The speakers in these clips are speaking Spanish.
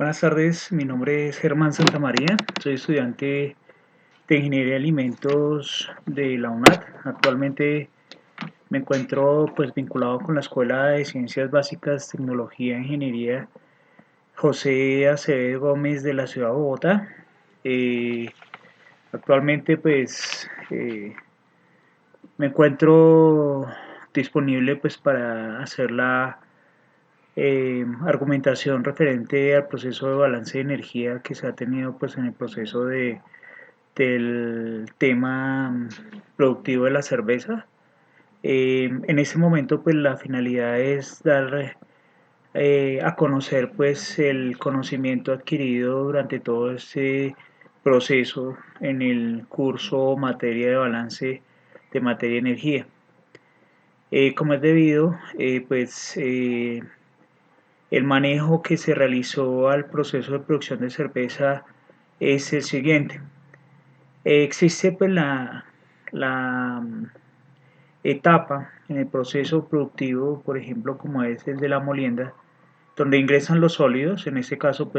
Buenas tardes, mi nombre es Germán Santamaría, soy estudiante de Ingeniería de Alimentos de la UNAD. Actualmente me encuentro vinculado con la Escuela de Ciencias Básicas, Tecnología e Ingeniería José Acevedo Gómez de la ciudad de Bogotá. Eh, Actualmente me encuentro disponible para hacer la argumentación referente al proceso de balance de energía que se ha tenido en el proceso del tema productivo de la cerveza. En este momento la finalidad es dar a conocer el conocimiento adquirido durante todo este proceso en el curso materia de balance de materia de energía. Como es debido, el manejo que se realizó al proceso de producción de cerveza es el siguiente. Existe la etapa en el proceso productivo, por ejemplo, como es el de la molienda, donde ingresan los sólidos, en este caso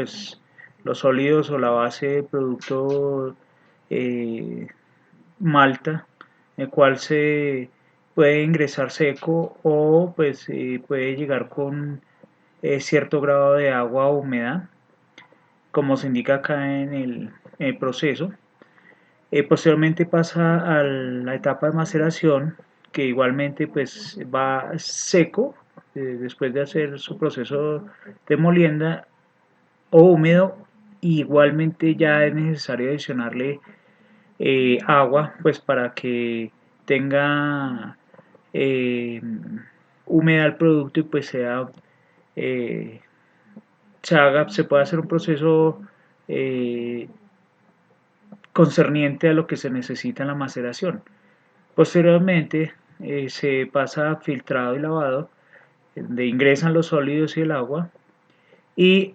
los sólidos o la base de producto eh, malta, el cual se puede ingresar seco o puede llegar con cierto grado de agua o humedad, como se indica acá en el proceso. Posteriormente pasa a la etapa de maceración, que igualmente va seco, después de hacer su proceso de molienda, o húmedo. Igualmente ya es necesario adicionarle agua para que tenga eh, húmeda el producto y eh, se puede hacer un proceso eh, concerniente a lo que se necesita en la maceración. Posteriormente se pasa a filtrado y lavado, donde ingresan los sólidos y el agua y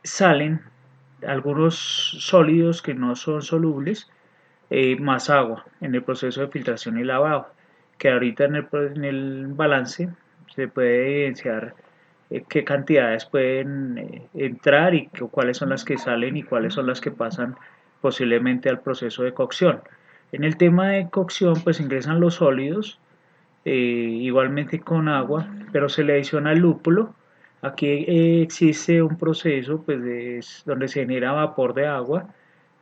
salen algunos sólidos que no son solubles, más agua en el proceso de filtración y lavado, que ahorita en el balance se puede evidenciar qué cantidades pueden entrar y cuáles son las que salen y cuáles son las que pasan posiblemente al proceso de cocción. En el tema de cocción ingresan los sólidos, igualmente con agua, pero se le adiciona el lúpulo. Aquí existe un proceso donde se genera vapor de agua,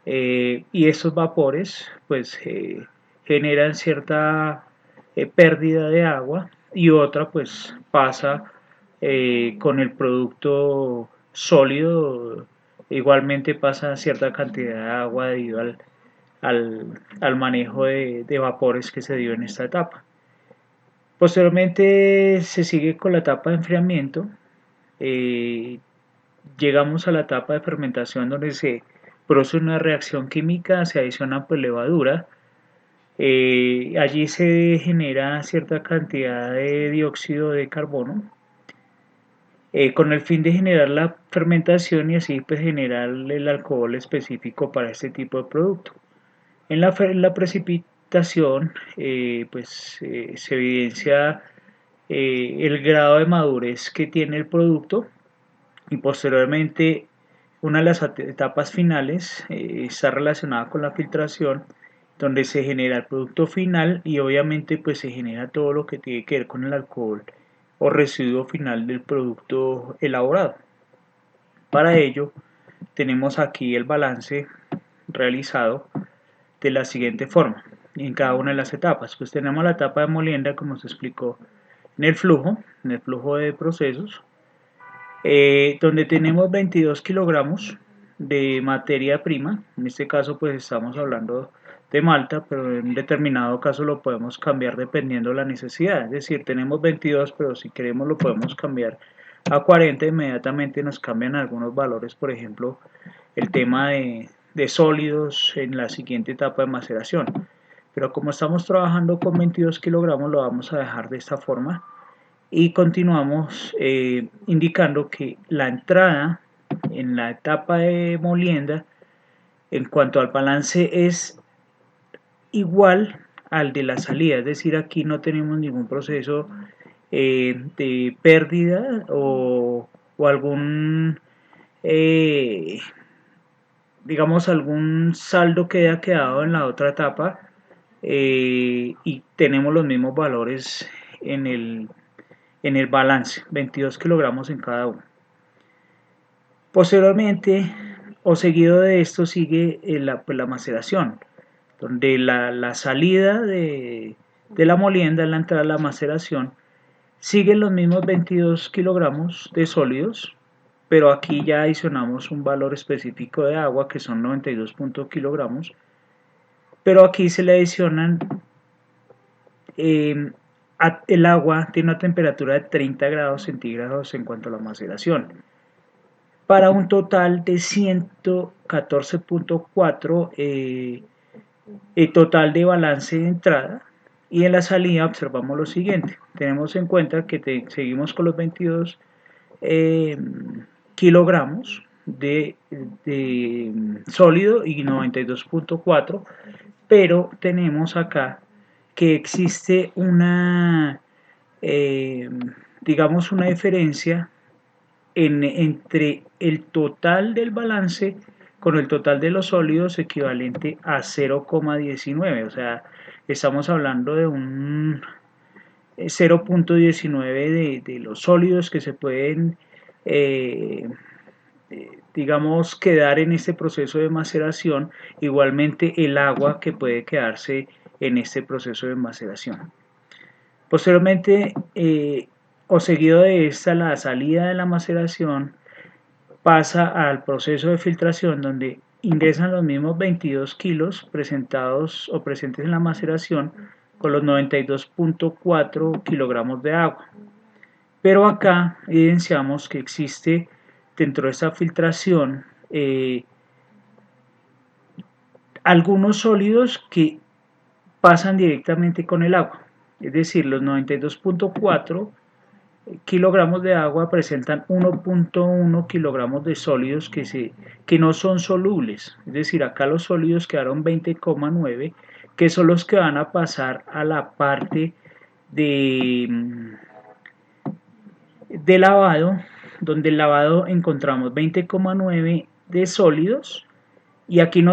y estos vapores generan cierta pérdida de agua, y otra pasa con el producto sólido, igualmente pasa cierta cantidad de agua debido al manejo de vapores que se dio en esta etapa. Posteriormente se sigue con la etapa de enfriamiento. eh, Llegamos a la etapa de fermentación, donde se produce una reacción química, se adiciona levadura. Allí se genera cierta cantidad de dióxido de carbono, con el fin de generar la fermentación y así generar el alcohol específico para este tipo de producto. En la precipitación se evidencia el grado de madurez que tiene el producto, y posteriormente una de las etapas finales está relacionada con la filtración, donde se genera el producto final y obviamente se genera todo lo que tiene que ver con el alcohol o residuo final del producto elaborado. Para ello tenemos aquí el balance realizado de la siguiente forma en cada una de las etapas. Tenemos la etapa de molienda, como se explicó en el flujo de procesos, donde tenemos 22 kilogramos de materia prima. En este caso estamos hablando de malta, pero en determinado caso lo podemos cambiar dependiendo de la necesidad. Es decir, tenemos 22, pero si queremos lo podemos cambiar a 40. Inmediatamente nos cambian algunos valores, por ejemplo el tema de sólidos en la siguiente etapa de maceración. Pero como estamos trabajando con 22 kilogramos, lo vamos a dejar de esta forma y continuamos indicando que la entrada en la etapa de molienda en cuanto al balance es igual al de la salida. Es decir, aquí no tenemos ningún proceso de pérdida o algún digamos, algún saldo que haya quedado en la otra etapa, y tenemos los mismos valores en el balance, 22 kilogramos en cada uno. Posteriormente o seguido de esto sigue pues, la maceración, donde la salida de la molienda, la entrada a la maceración, siguen los mismos 22 kilogramos de sólidos, pero aquí ya adicionamos un valor específico de agua que son 92 kilogramos, pero aquí se le adicionan, el agua tiene una temperatura de 30 grados centígrados en cuanto a la maceración, para un total de 114.4 total de balance de entrada. Y en la salida observamos lo siguiente: tenemos en cuenta que seguimos con los 22 kilogramos de sólido y 92.4, pero tenemos acá que existe una, digamos, una diferencia entre el total del balance con el total de los sólidos equivalente a 0,19, o sea, estamos hablando de un 0,19 de los sólidos que se pueden, digamos, quedar en este proceso de maceración, igualmente el agua que puede quedarse en este proceso de maceración. Posteriormente, o seguido de esta, la salida de la maceración pasa al proceso de filtración, donde ingresan los mismos 22 kilos presentados o presentes en la maceración con los 92.4 kilogramos de agua. Pero acá evidenciamos que existe dentro de esta filtración algunos sólidos que pasan directamente con el agua, es decir, los 92.4 kilogramos de agua presentan 1.1 kilogramos de sólidos que no son solubles, es decir, acá los sólidos quedaron 20,9, que son los que van a pasar a la parte de lavado, donde el lavado encontramos 20,9 de sólidos, y aquí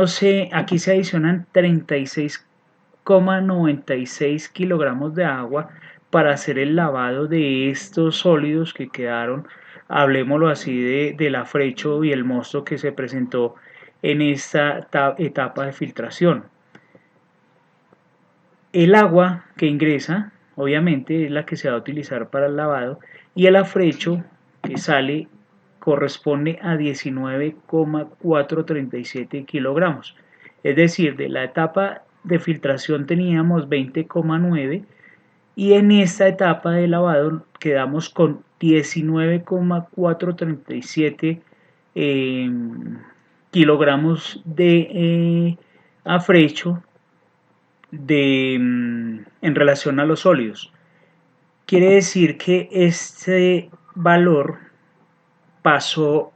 aquí se adicionan 36,96 kilogramos de agua para hacer el lavado de estos sólidos que quedaron, hablemoslo así, del afrecho y el mosto que se presentó en esta etapa de filtración. El agua que ingresa, obviamente, es la que se va a utilizar para el lavado, y el afrecho que sale corresponde a 19,437 kilogramos. Es decir, de la etapa de filtración teníamos 20,9 y en esta etapa de lavado quedamos con 19,437 kilogramos de afrecho en relación a los sólidos. Quiere decir que este valor pasó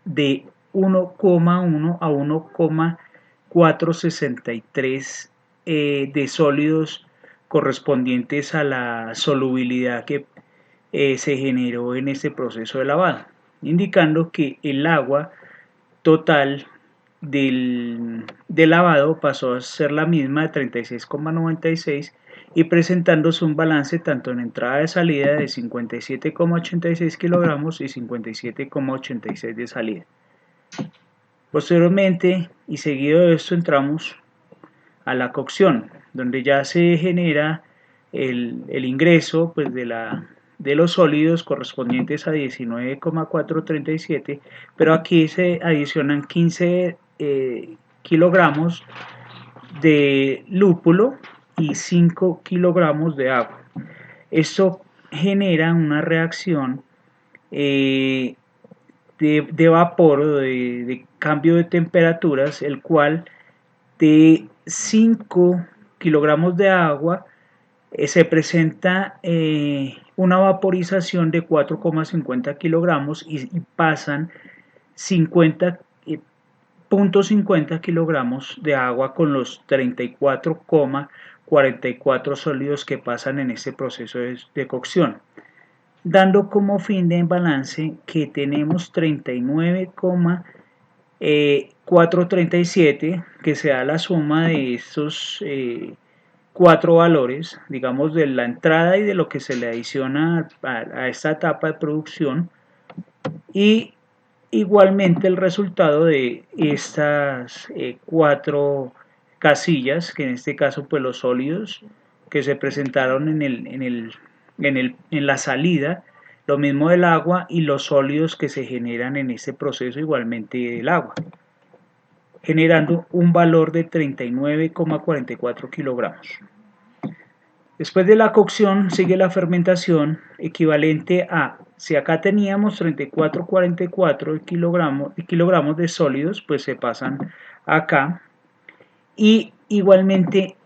de 1,1 a 1,463 de sólidos correspondientes a la solubilidad que se generó en este proceso de lavado, indicando que el agua total del lavado pasó a ser la misma de 36,96 y presentándose un balance tanto en entrada y salida de 57,86 kilogramos y 57,86 de salida. Posteriormente y seguido de esto entramos a la cocción, donde ya se genera el ingreso pues, de los sólidos correspondientes a 19,437, pero aquí se adicionan 15 kilogramos de lúpulo y 5 kilogramos de agua. Esto genera una reacción de vapor o de cambio de temperaturas, el cual de 5 kilogramos de agua se presenta una vaporización de 4,50 kilogramos y pasan 50,50 kilogramos de agua con los 34,44 sólidos que pasan en este proceso de cocción. dando como fin de balance que tenemos 39,437, que se da la suma de estos cuatro valores, digamos de la entrada y de lo que se le adiciona a esta etapa de producción, y igualmente el resultado de estas cuatro casillas, que en este caso pues los sólidos que se presentaron en la salida, lo mismo del agua y los sólidos que se generan en este proceso igualmente del agua, generando un valor de 39,44 kilogramos. Después de la cocción sigue la fermentación, equivalente a, si acá teníamos 34,44 kilogramos de sólidos, pues se pasan acá, y igualmente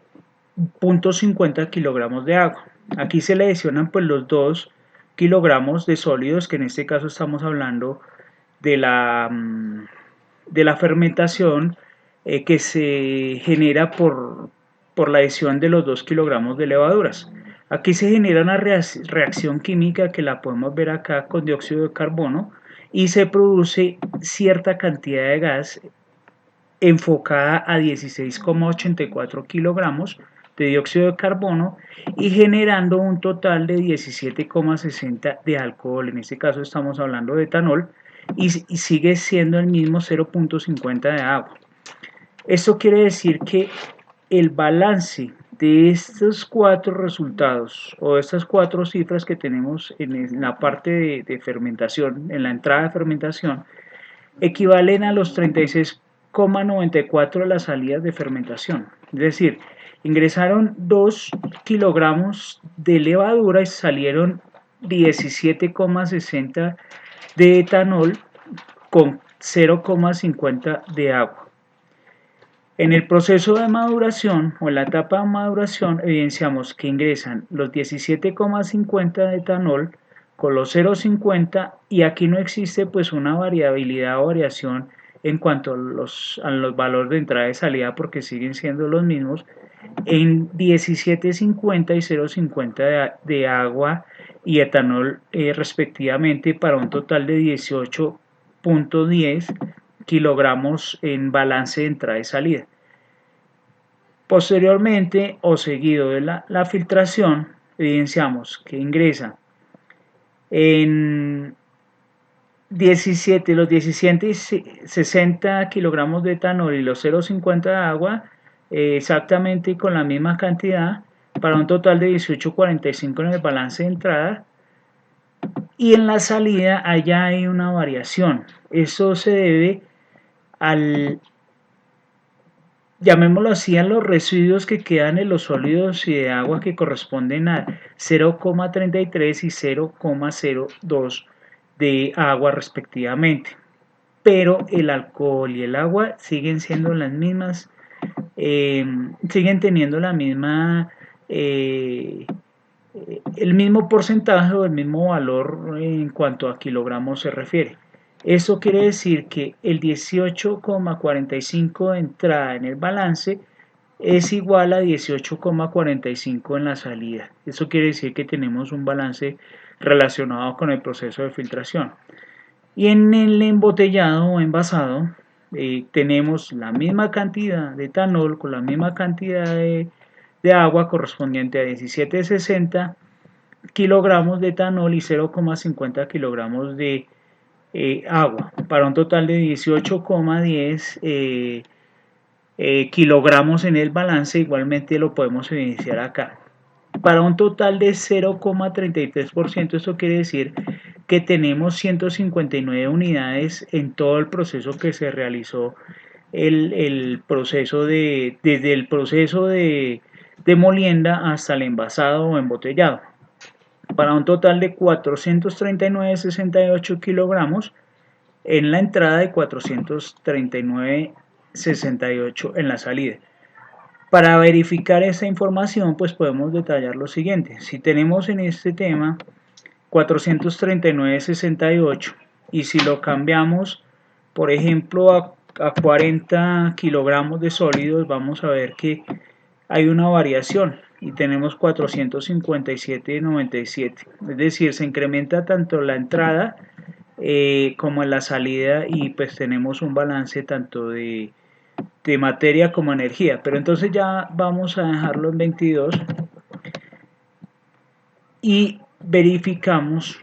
0,50 kilogramos de agua. Aquí se le adicionan pues los 2 kilogramos de sólidos, que en este caso estamos hablando de la fermentación que se genera por la adición de los 2 kilogramos de levaduras. Aquí se genera una reacción química que la podemos ver acá con dióxido de carbono, y se produce cierta cantidad de gas enfocada a 16,84 kilogramos de dióxido de carbono y generando un total de 17,60 de alcohol. En este caso estamos hablando de etanol, y sigue siendo el mismo 0,50 de agua. Esto quiere decir que el balance de estos cuatro resultados o estas cuatro cifras que tenemos en la parte de fermentación, en la entrada de fermentación, equivalen a los 36,94 de las salidas de fermentación. Es decir, ingresaron 2 kilogramos de levadura y salieron 17,60 de etanol con 0,50 de agua. En el proceso de maduración o en la etapa de maduración evidenciamos que ingresan los 17,50 de etanol con los 0,50, y aquí no existe pues una variabilidad o variación en cuanto a los valores de entrada y salida, porque siguen siendo los mismos en 17,50 y 0,50 de agua y etanol respectivamente, para un total de 18,10 kilogramos en balance de entrada y salida. Posteriormente o seguido de la filtración, evidenciamos que ingresa en los 17,60 kilogramos de etanol y los 0,50 de agua, exactamente con la misma cantidad, para un total de 18,45 en el balance de entrada, y en la salida allá hay una variación. Eso se debe al, llamémoslo así, a los residuos que quedan en los sólidos y de agua, que corresponden a 0,33 y 0,02 de agua respectivamente. Pero el alcohol y el agua siguen siendo las mismas, siguen teniendo la misma, el mismo porcentaje o el mismo valor en cuanto a kilogramos se refiere. Eso quiere decir que el 18,45 de entrada en el balance es igual a 18,45 en la salida. Eso quiere decir que tenemos un balance relacionado con el proceso de filtración. Y en el embotellado o envasado tenemos la misma cantidad de etanol con la misma cantidad de agua, correspondiente a 17,60 kilogramos de etanol y 0,50 kilogramos de agua, para un total de 18,10 kilogramos en el balance. Igualmente lo podemos evidenciar acá, para un total de 0,33%. Esto quiere decir que tenemos 159 unidades en todo el proceso que se realizó, desde el proceso de molienda hasta el envasado o embotellado, para un total de 439,68 kilogramos en la entrada y 439,68 en la salida. Para verificar esta información, pues podemos detallar lo siguiente. Si tenemos en este tema 439,68, y si lo cambiamos, por ejemplo, a 40 kilogramos de sólidos, vamos a ver que hay una variación. y tenemos 457,97. Es decir, se incrementa tanto la entrada como en la salida y pues tenemos un balance tanto de materia como energía. Pero entonces ya vamos a dejarlo en 22 y verificamos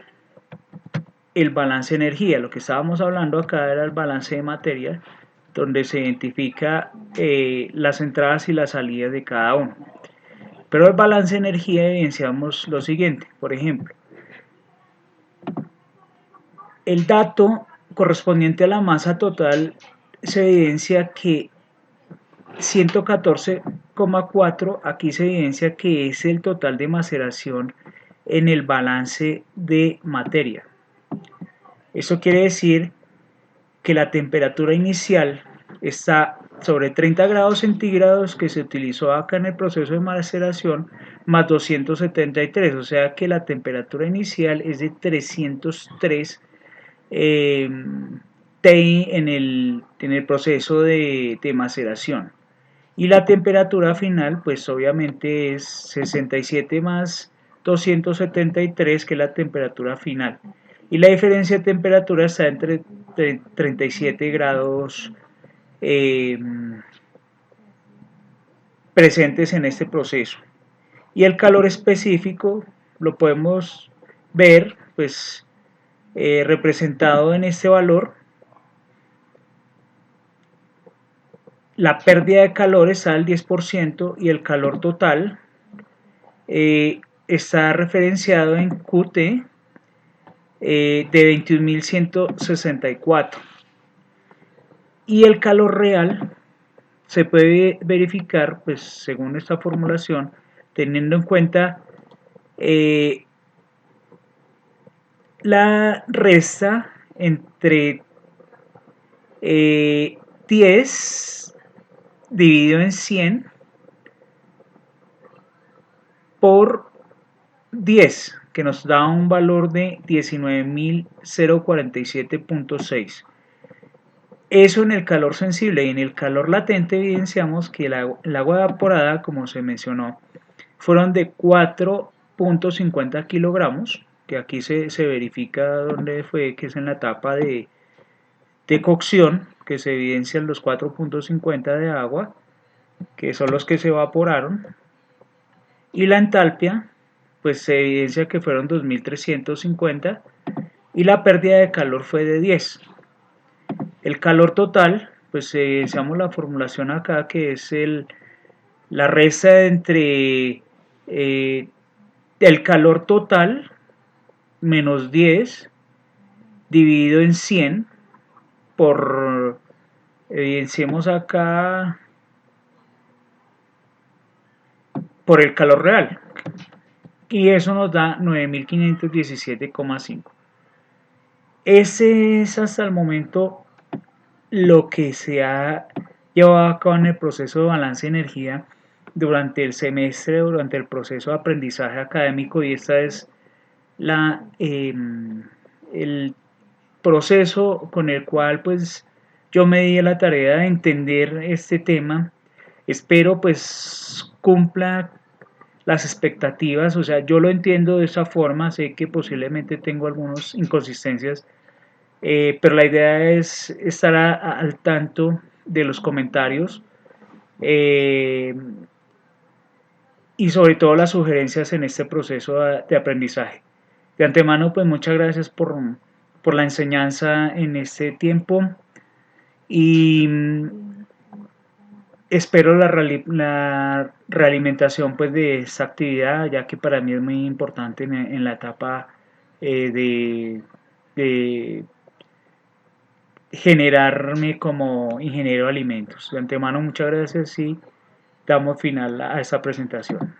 el balance de energía. Lo que estábamos hablando acá era el balance de materia, donde se identifica las entradas y las salidas de cada uno. Pero el balance de energía evidenciamos lo siguiente. Por ejemplo, el dato correspondiente a la masa total se evidencia que 114,4, aquí se evidencia que es el total de maceración en el balance de materia. Eso quiere decir que la temperatura inicial está sobre 30 grados centígrados que se utilizó acá en el proceso de maceración más 273, o sea que la temperatura inicial es de 303 TI en el proceso de maceración. Y la temperatura final, pues obviamente es 67 más 273, que es la temperatura final. Y la diferencia de temperatura está entre 37 grados presentes en este proceso. Y el calor específico lo podemos ver pues representado en este valor. La pérdida de calor está al 10% y el calor total está referenciado en QT de 21.164. Y el calor real se puede verificar, pues según esta formulación, teniendo en cuenta la resta entre 10 dividido en 100 por 10, que nos da un valor de 19.047.6. Eso en el calor sensible, y en el calor latente evidenciamos que el agua evaporada, como se mencionó, fueron de 4.50 kilogramos, que aquí se verifica dónde fue, que es en la etapa de cocción, que se evidencian los 4.50 de agua, que son los que se evaporaron, y la entalpia, pues se evidencia que fueron 2.350, y la pérdida de calor fue de 10. El calor total, pues evidenciamos la formulación acá, que es la resta entre el calor total menos 10 dividido en 100 por, evidenciemos acá, por el calor real, y eso nos da 9.517,5. Ese es hasta el momento lo que se ha llevado a cabo en el proceso de balance de energía durante el semestre, durante el proceso de aprendizaje académico, y esta es el proceso con el cual pues yo me di la tarea de entender este tema. Espero pues cumpla las expectativas, o sea, yo lo entiendo de esa forma, sé que posiblemente tengo algunas inconsistencias, pero la idea es estar al tanto de los comentarios y sobre todo las sugerencias en este proceso de aprendizaje. De antemano, pues muchas gracias por la enseñanza en este tiempo, y espero la realimentación pues de esta actividad, ya que para mí es muy importante en la etapa de generarme como ingeniero de alimentos. De antemano, muchas gracias y damos final a esta presentación.